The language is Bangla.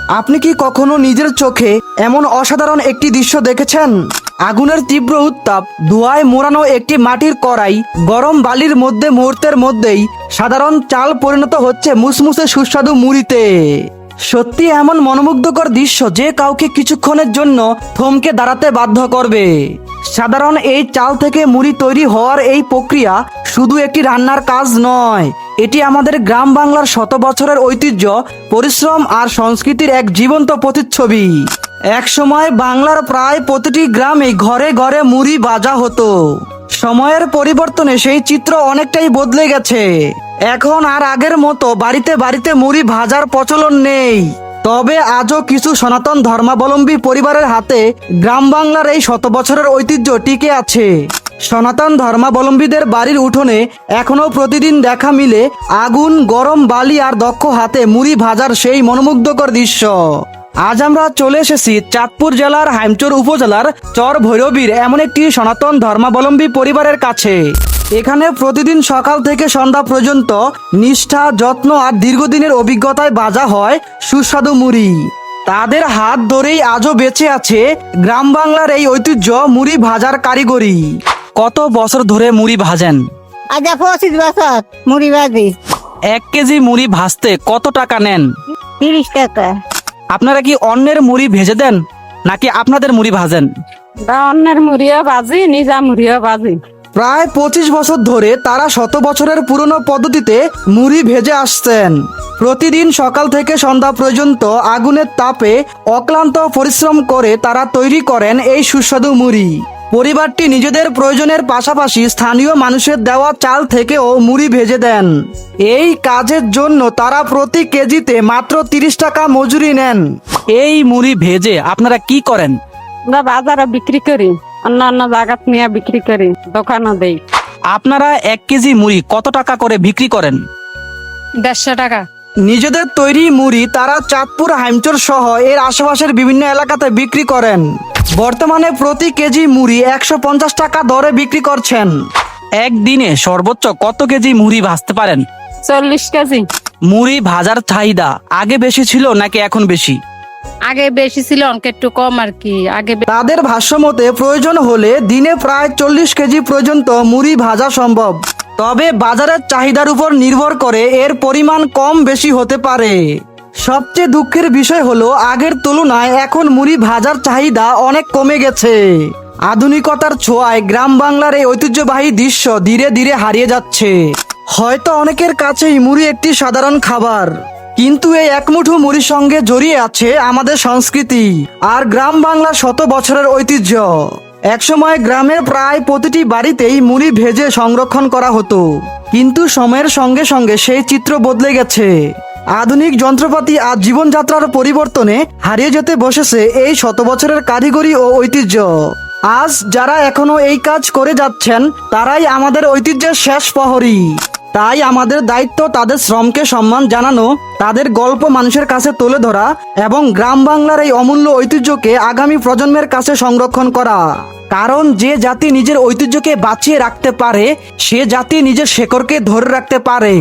আপনি কি কখনো নিজের চোখে এমন অসাধারণ একটি দৃশ্য দেখেছেন? আগুনের তীব্র উত্তাপ, ধোঁয়ায় মোড়ানো একটি মাটির কড়াই, গরম বালির মধ্যে মুহূর্তের মধ্যেই সাধারণ চাল পরিণত হচ্ছে মুসমুসে সুস্বাদু মুড়িতে। সত্যি এমন মনোমুগ্ধকর দৃশ্য যে কাউকে কিছুক্ষণের জন্য থমকে দাঁড়াতে বাধ্য করবে। সাধারণ এই চাল থেকে মুড়ি তৈরি হওয়ার এই প্রক্রিয়া শুধু একটি রান্নার কাজ নয়, এটি আমাদের গ্রাম বাংলার শত বছরের ঐতিহ্য, পরিশ্রম আর সংস্কৃতির এক জীবন্ত প্রতিচ্ছবি। এক সময় বাংলার প্রায় প্রতিটি গ্রামে ঘরে ঘরে মুড়ি ভাজা হতো। সময়ের পরিবর্তনে সেই চিত্র অনেকটাই বদলে গেছে। এখন আর আগের মতো বাড়িতে বাড়িতে মুড়ি ভাজার প্রচলন নেই। তবে আজও কিছু সনাতন ধর্মাবলম্বী পরিবারের হাতে গ্রাম বাংলার এই শত বছরের ঐতিহ্য টিকে আছে। সনাতন ধর্মাবলম্বীদের বাড়ির উঠোনে এখনো প্রতিদিন দেখা মিলে আগুন, গরম বালি আর দক্ষ হাতে মুড়ি ভাজার সেই মনোমুগ্ধকর দৃশ্য। আজ আমরা চলে এসেছি চাঁদপুর জেলার হাইমচর উপজেলার চর ভৈরবীর এমন একটি সনাতন ধর্মাবলম্বী পরিবারের কাছে। এখানে প্রতিদিন সকাল থেকে সন্ধ্যা পর্যন্ত নিষ্ঠা, যত্ন আর দীর্ঘদিনের অভিজ্ঞতায় ভাজা হয় সুস্বাদু মুড়ি। তাদের হাত ধরেই আজও বেঁচে আছে গ্রাম বাংলার এই ঐতিহ্য, মুড়ি ভাজার কারিগরি। কত বছর ধরে মুড়ি ভাজেন? আজ 25 বছর মুড়ি ভাজি। 1 কেজি মুড়ি ভাজতে কত টাকা নেন? 30 টাকা। আপনারা কি অন্যের মুড়ি ভেজে দেন নাকি আপনাদের মুড়ি ভাজেন? অন্যের মুড়িও ভাজি, নিজা মুড়িও ভাজি। প্রায় 25 বছর ধরে তারা শত বছরের পুরনো পদ্ধতিতে মুড়ি ভেজে আসছেন। প্রতিদিন সকাল থেকে সন্ধ্যা পর্যন্ত আগুনের তাপে অক্লান্ত পরিশ্রম করে তারা তৈরি করেন এই সুস্বাদু মুড়ি। পরিবারটি নিজেদের প্রয়োজনের পাশাপাশি স্থানীয় মানুষের দেওয়া চাল থেকেও মুড়ি ভেজে দেন। এই কাজের জন্য তারা প্রতি কেজিতে মাত্র 30 টাকা মজুরি নেন। এই মুড়ি ভেজে আপনারা কি করেন? আমরা বাজারে বিক্রি করি, অন্যান্য জায়গা নিয়ে বিক্রি করি, দোকানও দেই। আপনারা 1 কেজি মুড়ি কত টাকা করে বিক্রি করেন? 150 টাকা। নিজেদের তৈরি মুড়ি তারা চাঁদপুর, হাইমচর সহ এর আশেপাশের বিভিন্ন এলাকাতে বিক্রি করেন। বর্তমানে প্রতি কেজি মুড়ি 150 টাকা দরে বিক্রি করছেন। একদিনে সর্বোচ্চ কত কেজি মুড়ি ভাজতে পারেন? 40 কেজি। মুড়ি ভাজার চাহিদা আগে বেশি ছিল নাকি এখন বেশি? আগে বেশি ছিল, অনেক একটু কম আর কি। আগে তাদের ভাষ্যমতে প্রয়োজন হলে দিনে প্রায় 40 কেজি পর্যন্ত মুড়ি ভাজা সম্ভব। তবে বাজারের চাহিদার উপর নির্ভর করে এর পরিমাণ কম বেশি হতে পারে। সবচেয়ে দুঃখের বিষয় হলো আগের তুলনায় এখন মুড়ি ভাজার চাহিদা অনেক কমে গেছে। আধুনিকতার ছোঁয়ায় গ্রাম বাংলার এই ঐতিহ্যবাহী দৃশ্য ধীরে ধীরে হারিয়ে যাচ্ছে। হয়তো অনেকের কাছেই মুড়ি একটি সাধারণ খাবার, কিন্তু এই একমুঠো মুড়ির সঙ্গে জড়িয়ে আছে আমাদের সংস্কৃতি আর গ্রাম বাংলার শত বছরের ঐতিহ্য। একসময় গ্রামের প্রায় প্রতিটি বাড়িতেই মুড়ি ভেজে সংরক্ষণ করা হতো, কিন্তু সময়ের সঙ্গে সঙ্গে সেই চিত্র বদলে গেছে। আধুনিক যন্ত্রপাতি আর জীবনযাত্রার পরিবর্তনে হারিয়ে যেতে বসেছে এই শত বছরের কারিগরি ও ঐতিহ্য। আজ যারা এখনো এই কাজ করে যাচ্ছেন তারাই আমাদের ঐতিহ্যের শেষ প্রহরী। তাই আমাদের দায়িত্ব তাদের শ্রমকে সম্মান জানানো, তাদের গল্প মানুষের কাছে তুলে ধরা এবং গ্রাম বাংলার এই অমূল্য ঐতিহ্যকে আগামী প্রজন্মের কাছে সংরক্ষণ করা। কারণ যে জাতি নিজের ঐতিহ্যকে বাঁচিয়ে রাখতে পারে সে জাতি নিজের শেকড়কে ধরে রাখতে পারে।